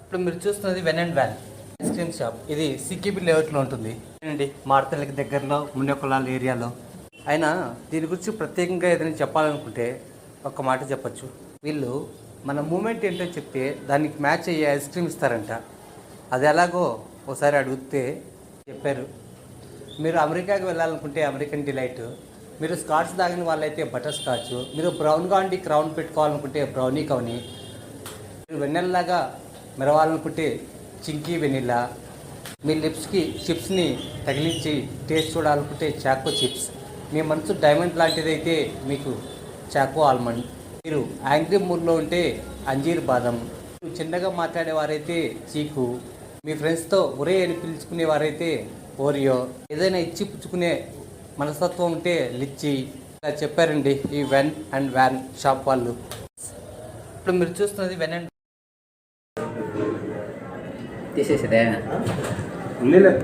ఇప్పుడు మీరు చూస్తున్నది when and van ice cream shop. ఇది సికిబి లేఅవుట్లో ఉంటుంది అండి, మార్తలకి దగ్గరలో మున్నెకొలాల ఏరియాలో. అయినా దీని గురించి ప్రత్యేకంగా ఏదైనా చెప్పాలనుకుంటే ఒక మాట చెప్పచ్చు. వీళ్ళు మన మూమెంట్ ఏంటో చెప్తే దానికి మ్యాచ్ అయ్యే ఐస్ క్రీమ్ ఇస్తారంట. అది ఎలాగో ఒకసారి అడిగితే చెప్పారు. మీరు అమెరికాకి వెళ్ళాలనుకుంటే అమెరికన్ డిలైట్, మీరు స్కాచ్ తాగిన వాళ్ళైతే బటర్ స్కాచ్, మీరు బ్రౌన్గా ఉండి క్రౌన్ పెట్టుకోవాలనుకుంటే బ్రౌనీ కౌని, మీరు వెన్నెల్లాగా మెరవాలనుకుంటే చింకీ వెనిల్లా, మీ లిప్స్కి చిప్స్ని తగిలించి టేస్ట్ చూడాలనుకుంటే చాకో చిప్స్, మీ మనసు డైమండ్ లాంటిదైతే మీకు చాకో ఆల్మండ్, మీరు యాంగ్రీ మూడ్లో ఉంటే అంజీర్ బాదం, మీరు చిన్నగా మాట్లాడేవారైతే చీకు, మీ ఫ్రెండ్స్తో ఒరే అని పిలుచుకునేవారైతే ఓరియో, ఏదైనా ఇచ్చి పుచ్చుకునే మనస్తత్వం ఉంటే లిచ్చి. ఇలా చెప్పారండి ఈ వెన్ అండ్ వ్యాన్ షాప్ వాళ్ళు. ఇప్పుడు మీరు చూస్తున్నది వెన్ అండ్ తీసేసేదే